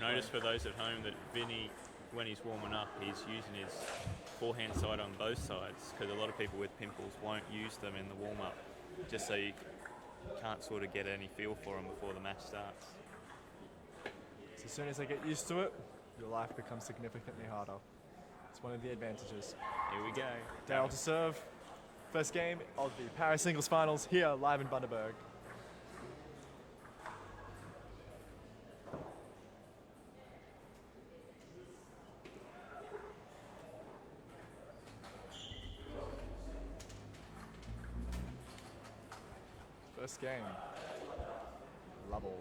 Notice for those at home that Vinnie, when he's warming up, he's using his forehand side on both sides, because a lot of people with pimples won't use them in the warm-up, just so you can't sort of get any feel for them before the match starts. So as soon as they get used to it, your life becomes significantly harder. It's one of the advantages. Here we go. Daryl to serve. First game of the Paris Singles Finals here live in Bundaberg. First game. Level.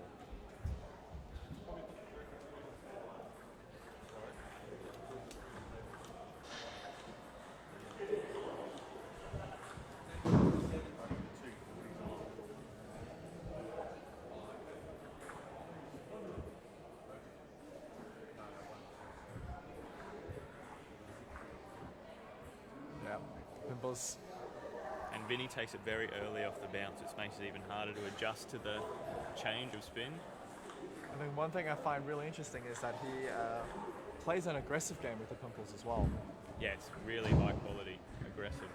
Yeah, pimples. And Vinnie takes it very early off the bounce, which makes it even harder to adjust to the change of spin. I think one thing I find really interesting is that he plays an aggressive game with the pimples as well. Yeah, it's really high quality, aggressive.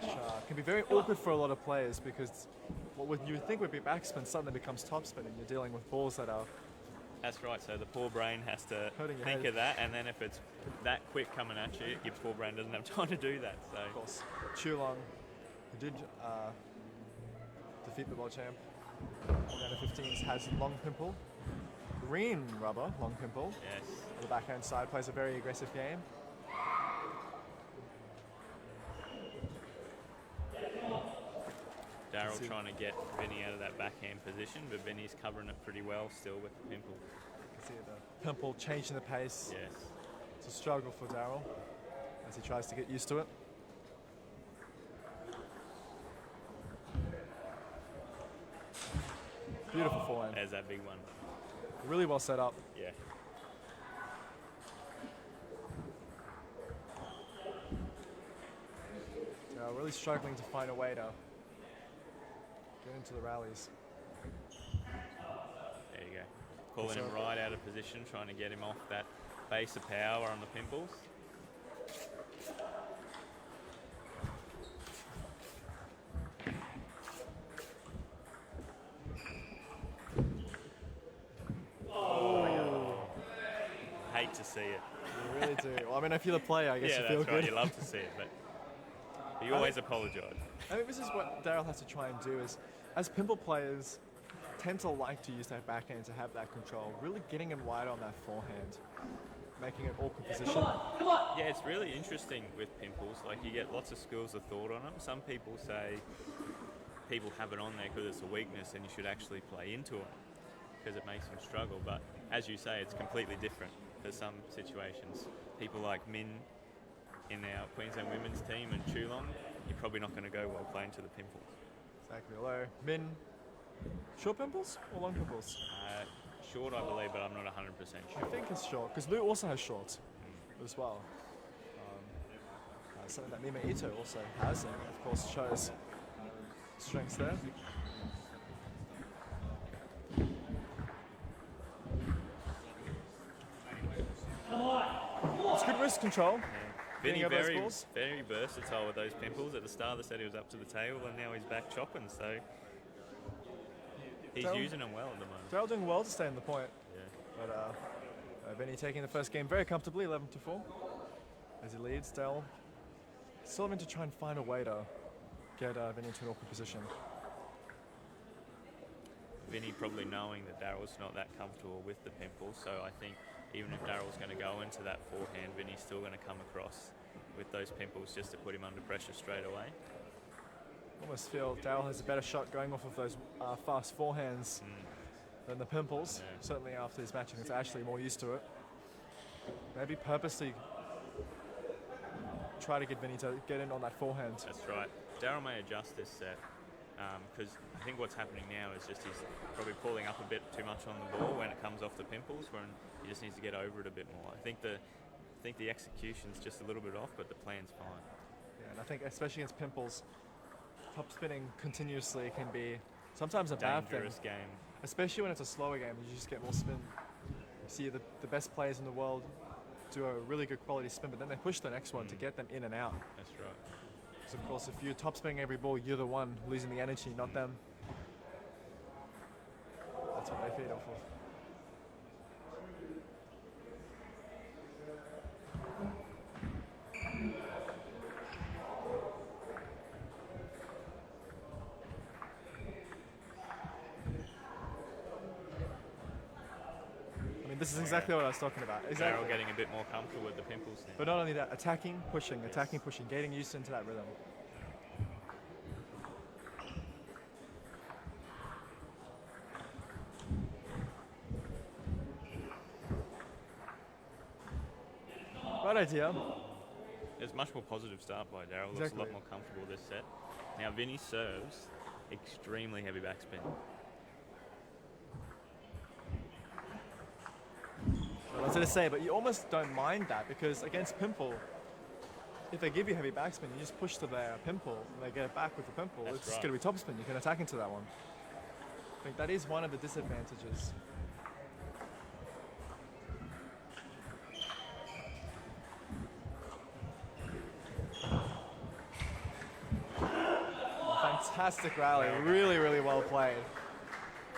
Which can be very awkward for a lot of players, because what you would think would be backspin suddenly becomes topspin, and you're dealing with balls that are... That's right, so the poor brain has to Hurting your think head. of that, and then if it's that quick coming at you, your poor brain doesn't have time to do that. So. Of course, Chulong, who did defeat the world champ in the under 15s, has long pimple. Green rubber, long pimple. Yes. On the backhand side, plays a very aggressive game. Daryl trying to get Vinnie out of that backhand position, but Vinnie's covering it pretty well still with the pimple. You can see the pimple changing the pace. Yes. It's a struggle for Daryl as he tries to get used to it. Beautiful forehand. There's that big one. Really well set up. Yeah. Daryl really struggling to find a way to get into the rallies. There you go. Calling him right out of position, trying to get him off that base of power on the pimples. Oh. Hate to see it. You really do. Well, I mean, if you're the player, I guess Yeah, you feel that's right. good. You love to see it, but you always apologise. I think this is what Daryl has to try and do is, as pimple players tend to like to use that backhand to have that control, really getting him wide on that forehand, making an awkward position. Yeah, it's really interesting with pimples. Like, you get lots of schools of thought on them. Some people say people have it on there because it's a weakness and you should actually play into it because it makes them struggle. But as you say, it's completely different for some situations. People like Min in our Queensland women's team and Chulong, you're probably not going to go well playing to the pimples. Exactly. Although, Min, short pimples or long pimples? Short, I believe, but I'm not 100% sure. I think it's short, because Lou also has short as well. Something that Mima Ito also has, and of course shows strengths there. It's good wrist control. Vinnie Getting over those very, balls. very versatile with those pimples. At the start, they said he was up to the table, and now he's back chopping. So he's Daryl- using them well at the moment. Daryl doing well to stay in the point, Yeah. but Vinnie taking the first game very comfortably, 11-4, as he leads. Daryl still having to try and find a way to get Vinnie into an awkward position. Vinnie probably knowing that Daryl's not that comfortable with the pimples, so I think even if Daryl's going to go into that forehand, Vinnie's still going to come across with those pimples just to put him under pressure straight away. Almost feel Daryl has a better shot going off of those fast forehands than the pimples. Yeah. Certainly after his matching, it's actually more used to it. Maybe purposely try to get Vinnie to get in on that forehand. That's right. Daryl may adjust this set because I think what's happening now is just he's probably pulling up a bit too much on the ball when it comes off the pimples, when he just needs to get over it a bit more. I think the execution's just a little bit off, but the plan's fine. Yeah, and I think especially against pimples, top spinning continuously can be sometimes a bad thing. Dangerous game. Especially when it's a slower game, you just get more spin see the best players in the world do a really good quality spin, but then they push the next one to get them in and out. That's right. Because of course, if you're top spinning every ball, you're the one losing the energy, not them. That's what they feed off of. I mean, this is exactly what I was talking about. Exactly. Daryl getting a bit more comfortable with the pimples now. But not only that, attacking, pushing, getting used into that rhythm. Right idea. It's a much more positive start by Daryl. Looks a lot more comfortable this set. Now Vinnie serves extremely heavy backspin. Well, I was going to say, but you almost don't mind that because against Pimple, if they give you heavy backspin, you just push to their Pimple and they get it back with the Pimple. That's It's right. going to be topspin. You can attack into that one. I think that is one of the disadvantages. Fantastic rally, really, really well played.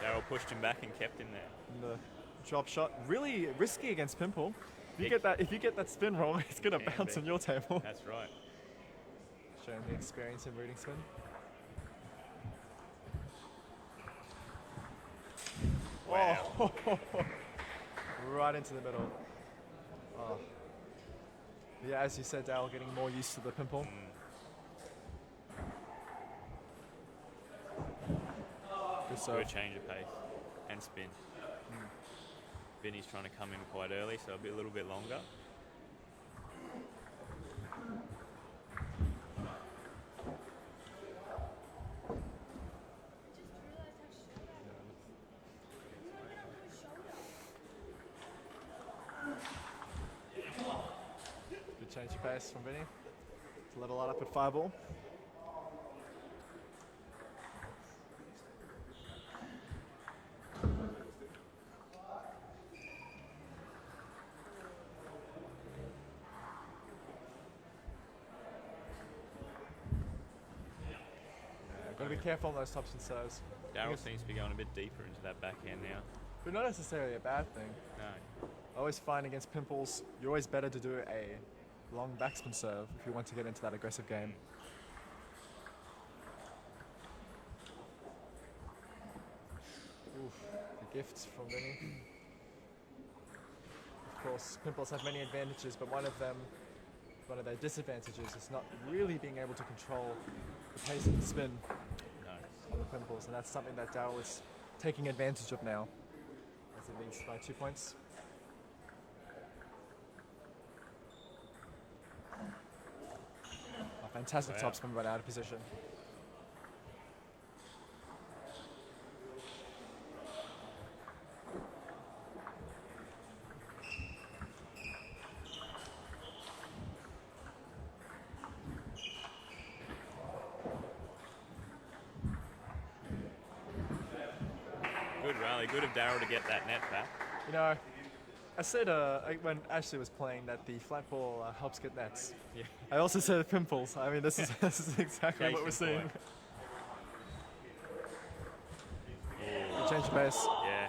Daryl pushed him back and kept him there. And the drop shot, really risky against Pimple. If you get that spin wrong, it's going to bounce on your table. That's right. Showing the experience in reading spin. Wow. Oh, right into the middle. Oh. Yeah, as you said, Daryl getting more used to the Pimple. Good change of pace and spin. Vinny's trying to come in quite early, so a little bit longer. Good change of pace from Vinny. To level it up at 5-ball. Got to be careful on those tops and serves. Daryl seems to be going a bit deeper into that backhand now. But not necessarily a bad thing. No. I always find against Pimples, you're always better to do a long backspin serve if you want to get into that aggressive game. Oof, the gifts from Vinny. Of course, Pimples have many advantages, but one of their disadvantages is not really being able to control the pace of the spin on the Pimples, and that's something that Daryl is taking advantage of now, as it leads by 2 points. A fantastic topspin right out of position. Good rally. Good of Daryl to get that net back. You know, I said when Ashley was playing that the flat ball helps get nets. Yeah. I also said Pimples. I mean, this is exactly what we're seeing. Good change of pace. Yeah.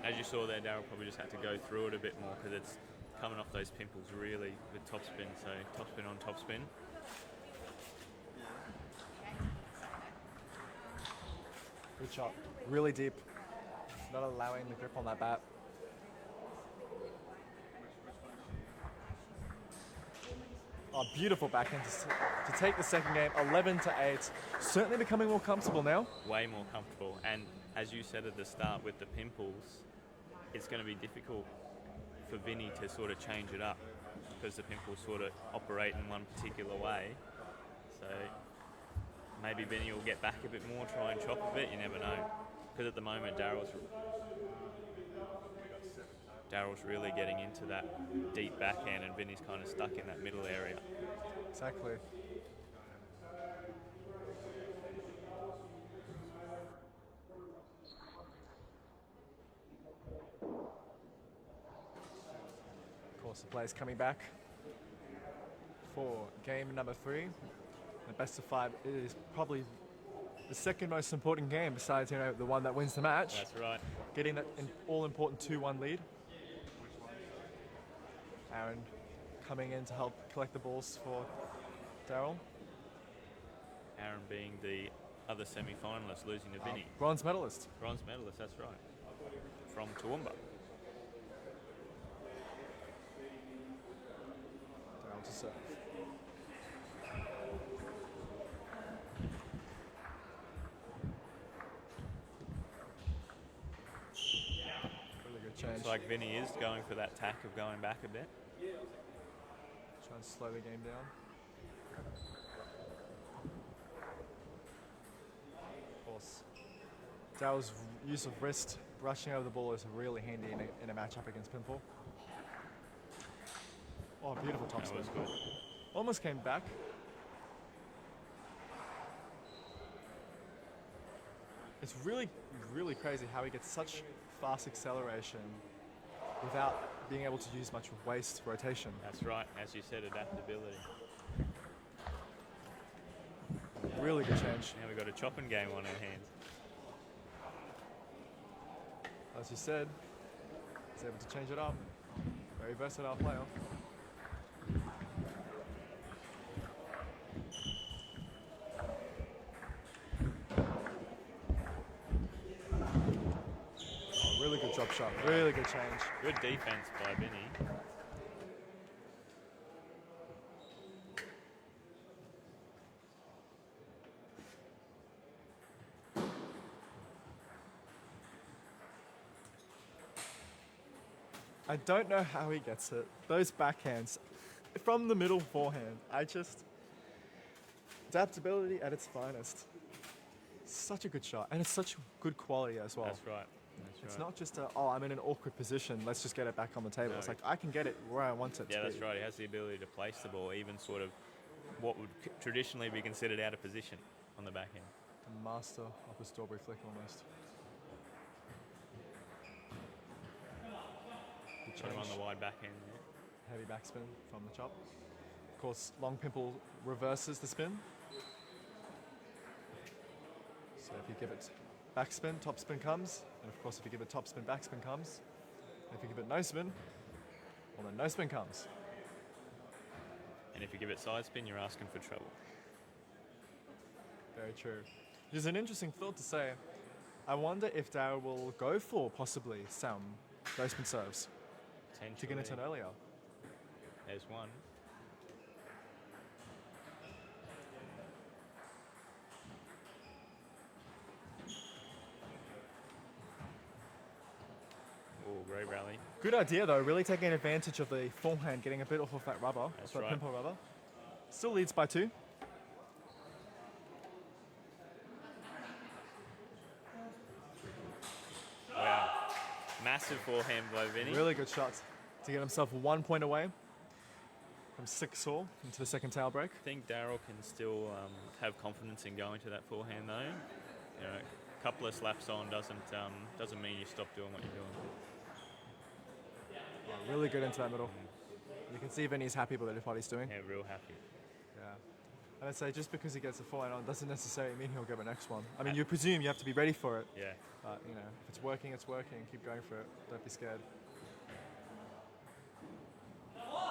As you saw there, Daryl probably just had to go through it a bit more because it's coming off those pimples really with topspin. So topspin on topspin. Good shot. Really deep. Not allowing the grip on that bat. Oh, beautiful backhand to take the second game, 11-8. Certainly becoming more comfortable now. Way more comfortable. And as you said at the start with the pimples, it's going to be difficult for Vinny to sort of change it up because the pimples sort of operate in one particular way. So maybe Vinny will get back a bit more, try and chop a bit, you never know. Because at the moment, Daryl's really getting into that deep backhand and Vinny's kind of stuck in that middle area. Exactly. course, the players coming back for game number 3. The best of 5 is probably the second most important game besides, the one that wins the match. That's right. Getting that all-important 2-1 lead. Aaron coming in to help collect the balls for Daryl. Aaron being the other semi-finalist, losing to Vinnie. Bronze medalist. Bronze medalist, that's right. From Toowoomba. Daryl to serve. Really good change. Looks like Vinnie is going for that tack of going back a bit. Trying to slow the game down. Of course. Daryl's use of wrist brushing over the ball is really handy in a matchup against Pimple. Oh, beautiful top That spin. was good. Almost came back. It's really, really crazy how he gets such fast acceleration without being able to use much waist rotation. That's right. As you said, adaptability. Really good change. Now we've got a chopping game on our hands. As you said, he's able to change it up. Very versatile player. Really good drop shot. Really good change. Good defense by Vinnie. I don't know how he gets it. Those backhands from the middle forehand. Adaptability at its finest. Such a good shot, and it's such good quality as well. That's right. It's not just I'm in an awkward position, let's just get it back on the table. No. It's like, I can get it where I want it Yeah, to that's be. right. He has the ability to place the ball, even sort of what would traditionally be considered out of position on the backhand. The master of the strawberry flick almost. Good Put him on change. the wide backhand there. Heavy backspin from the chop. Of course, long Pimple reverses the spin. So if you give it backspin, topspin comes. And of course, if you give it topspin, backspin comes. And if you give it no spin, well then no spin comes. And if you give it side spin, you're asking for trouble. Very true. It is an interesting thought to say. I wonder if Daryl will go for possibly some no spin serves to get it Potentially. in earlier. There's one. Oh, great rally. Good idea though, really taking advantage of the forehand, getting a bit off of that rubber, That's that right. Pimple rubber. Still leads by 2. Wow. Massive forehand by Vinnie. Really good shots to get himself 1 point away from 6-all into the second tail break. I think Daryl can still have confidence in going to that forehand though. A couple of slaps on doesn't mean you stop doing what you're doing. Oh, really good into that middle. You can see Vinny's happy with it, what he's doing. Yeah, real happy. Yeah. And I'd say just because he gets a forehand on doesn't necessarily mean he'll get the next one. I mean, you presume you have to be ready for it. Yeah. But, if it's working, it's working. Keep going for it. Don't be scared.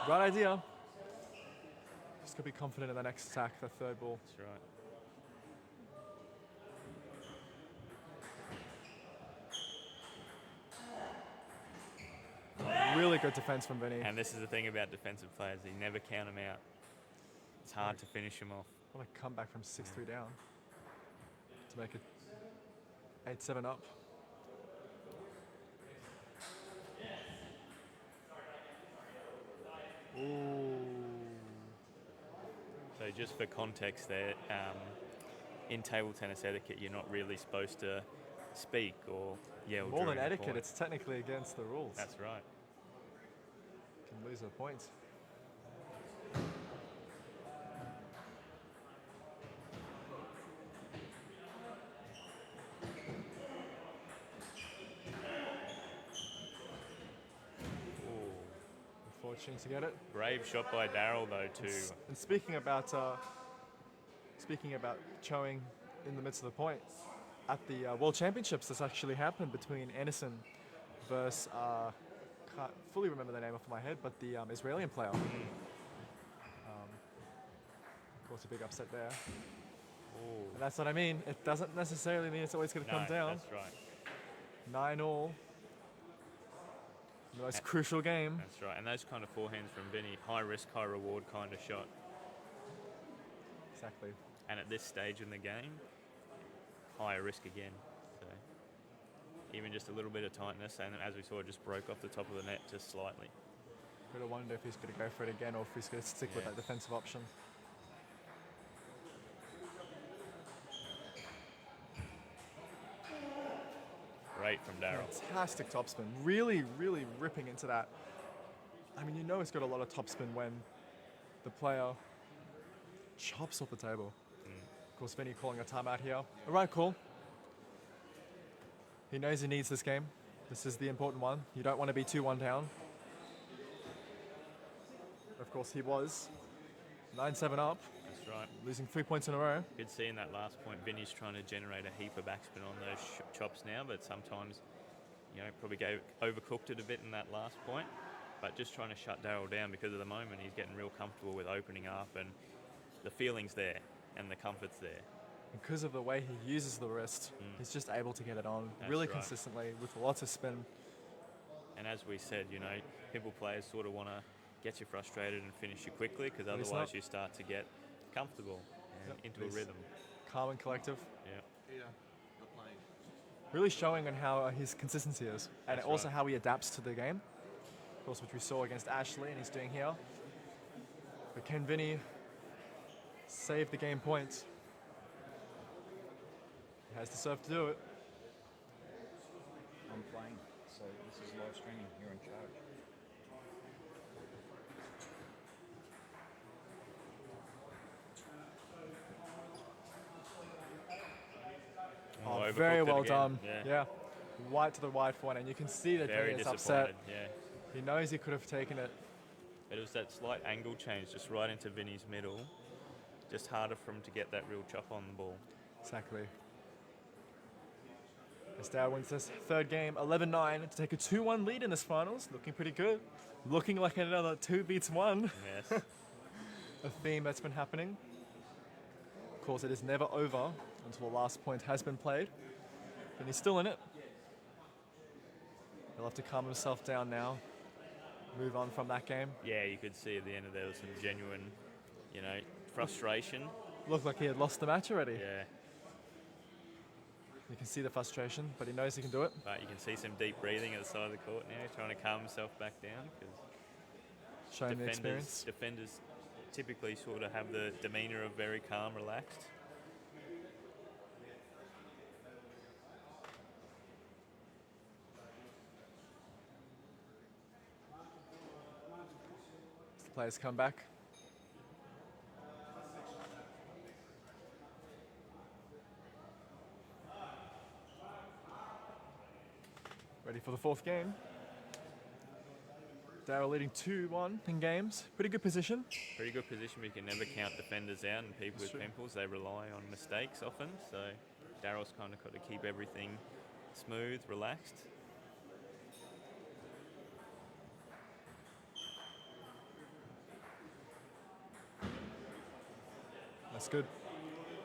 Right idea. Just got to be confident in the next attack, the third ball. That's right. Really good defense from Vinny. And this is the thing about defensive players, you never count them out. It's hard to finish them off. What a comeback from 6-3 down to make it 8-7 up. Ooh. So just for context there, in table tennis etiquette, you're not really supposed to speak or yell. More than during a etiquette, point. it's technically against the rules. That's right. Can lose a point. Ooh. Fortunate to get it. Brave shot by Daryl though too. And speaking about Choing in the midst of the point, at the World Championships, this actually happened between Anderson versus can't fully remember the name off my head, but the Israeli player. Of course, a big upset there. And that's what I mean. It doesn't necessarily mean it's always going to come down. That's right. 9-all. The most crucial game. That's right. And those kind of forehands from Vinnie, high risk, high reward kind of shot. Exactly. And at this stage in the game, higher risk again. So even just a little bit of tightness, and as we saw, it just broke off the top of the net just slightly. Gotta wonder if he's going to go for it again or if he's going to stick with that defensive option. Great from Daryl. Fantastic topspin. Really, really ripping into that. I mean, you know it's got a lot of topspin when the player chops off the table. Of course, Vinnie calling a timeout here. All right, cool. He knows he needs this game. This is the important one. You don't want to be 2-1 down. Of course, he was 9-7 up. That's right. Losing 3 points in a row. Good see in that last point, Vinnie's trying to generate a heap of backspin on those chops now, but sometimes, probably overcooked it a bit in that last point. But just trying to shut Daryl down because at the moment he's getting real comfortable with opening up and the feeling's there and the comfort's there. Because of the way he uses the wrist, he's just able to get it on really consistently with lots of spin. And as we said, people players sort of want to get you frustrated and finish you quickly because otherwise you start to get comfortable and into a rhythm. Calm and collective. Yeah. Really showing on how his consistency is and That's also right. how he adapts to the game. Of course, which we saw against Ashley and he's doing here. But can Vinnie save the game points? He has the serve to do it. I'm playing, so this is live streaming. You're in charge. Overcooked Very it well again. done. Yeah. White to the wide forehand, and you can see that Very Vinnie is upset. disappointed. Yeah. He knows he could have taken it. But it was that slight angle change just right into Vinnie's middle. Just harder for him to get that real chop on the ball. Exactly. Daryl wins this third game, 11-9, to take a 2-1 lead in this finals. Looking pretty good. Looking like another 2 beats 1. Yes. A theme that's been happening. Of course, it is never over until the last point has been played. And he's still in it. He'll have to calm himself down now. Move on from that game. Yeah, you could see at the end of there was some genuine, frustration. Looked like he had lost the match already. Yeah. You can see the frustration, but he knows he can do it. But you can see some deep breathing at the side of the court now. He's trying to calm himself back down because Showing the experience. defenders typically sort of have the demeanour of very calm, relaxed. The players come back. Ready for the fourth game. Daryl leading 2-1 in games. Pretty good position. Pretty good position, but you can never count defenders out, and people with pimples, they rely on mistakes often. So Daryl's kind of got to keep everything smooth, relaxed. That's good.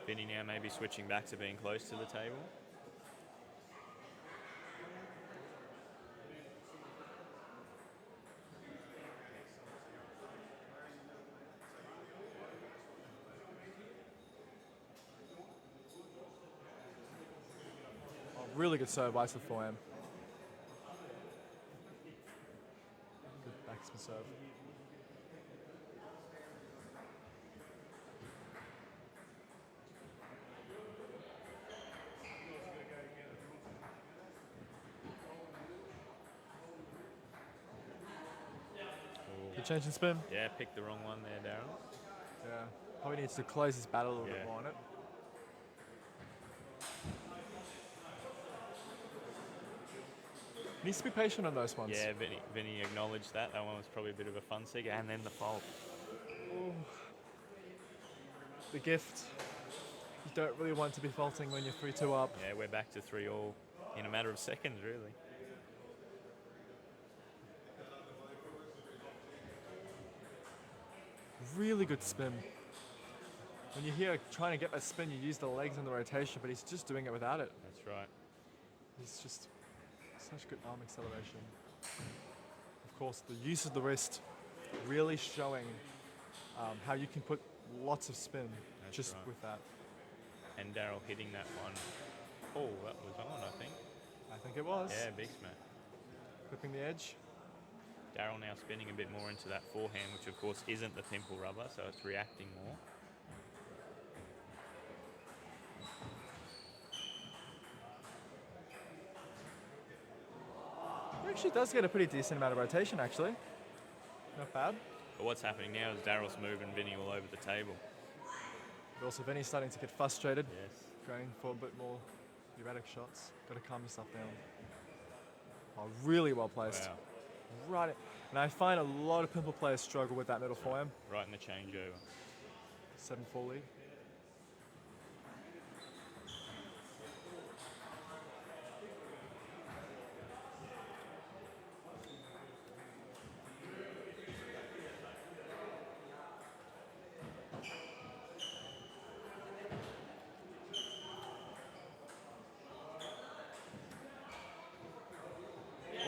Vinnie now maybe switching back to being close to the table. Really good serve by the forehand. Good backspin serve. Good change in spin. Yeah, picked the wrong one there, Daryl. Yeah. Probably needs to close his battle a little bit Yeah. more on it. Needs to be patient on those ones. Yeah, Vinnie acknowledged that. That one was probably a bit of a fun seeker. And then the fault. The gift. You don't really want to be faulting when you're 3-2 up. Yeah, we're back to 3-all in a matter of seconds, really. Really good spin. When you're here trying to get that spin, you use the legs and the rotation, but he's just doing it without it. That's right. He's just such good arm acceleration. Of course, the use of the wrist really showing how you can put lots of spin That's just right. with that. And Daryl hitting that one. Oh, that was on, I think. I think it was. Yeah, big smack. Clipping the edge. Daryl now spinning a bit more into that forehand, which of course isn't the pimple rubber, so it's reacting more. He actually does get a pretty decent amount of rotation, actually. Not bad. But what's happening now is Daryl's moving Vinnie all over the table. But also Vinny's starting to get frustrated, Yes. going for a bit more erratic shots. Got to calm yourself down. Oh, really well placed. Wow. Right. And I find a lot of pimple players struggle with that middle forehand. Right in the changeover. 7-4 lead.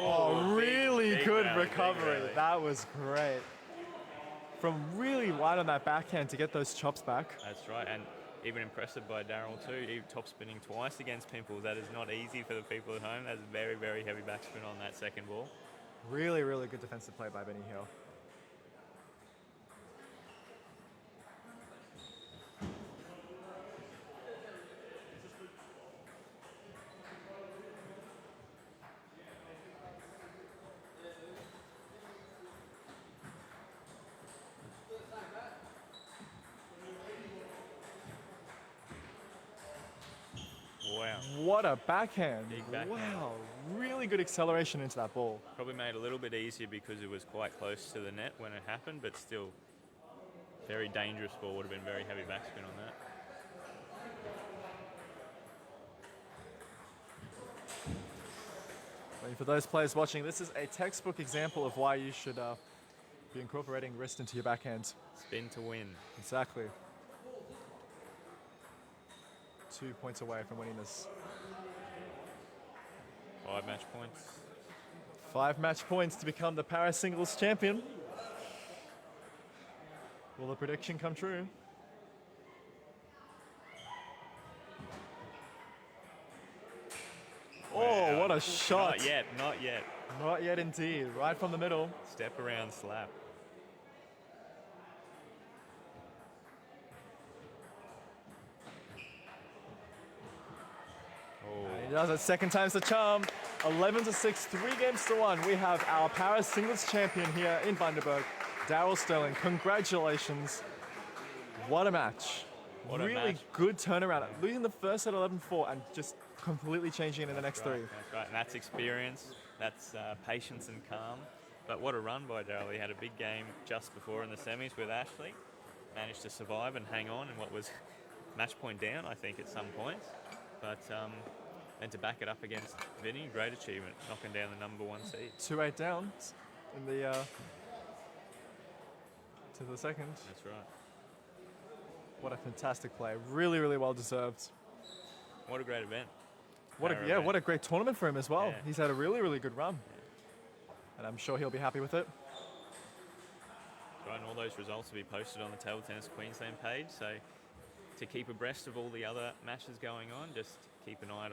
Oh, really big good rally, big recovery. rally. That was great. From really wide on that backhand to get those chops back. That's right, and even impressive by Daryl too. He top spinning twice against pimples. That is not easy for the people at home. That's very, very heavy backspin on that second ball. Really, really good defensive play by Vinny Hill. Wow. What a backhand. Big backhand. Wow. Really good acceleration into that ball. Probably made it a little bit easier because it was quite close to the net when it happened, but still very dangerous ball. Would have been very heavy backspin on that. And for those players watching, this is a textbook example of why you should be incorporating wrist into your backhand. Spin to win. Exactly. 2 points away from winning this. 5 match points. 5 match points to become the Paris singles champion. Will the prediction come true? Oh, what a shot. Not yet, not yet. Not yet indeed. Right from the middle. Step around slap. Oh, He does it. Second time's the charm. 11-6, 3 games to 1. We have our Paris singles champion here in Bundaberg, Daryl Sterling. Congratulations. What a match. What a really match. good turnaround. Losing the first at 11-4 and just completely changing it in the next 3. That's right, and that's experience, that's patience and calm. But what a run by Daryl. He had a big game just before in the semis with Ashley. Managed to survive and hang on in what was match point down, I think, at some points. But and to back it up against Vinny, great achievement, knocking down the number 1 seed. 2-8 down in the to the second. That's right. What a fantastic play. Really, really well deserved. What a great event. What a, Para yeah, event. what a great tournament for him as well. Yeah. He's had a really, really good run. And I'm sure he'll be happy with it. Right, and all those results will be posted on the Table Tennis Queensland page. So to keep abreast of all the other matches going on, just keep an eye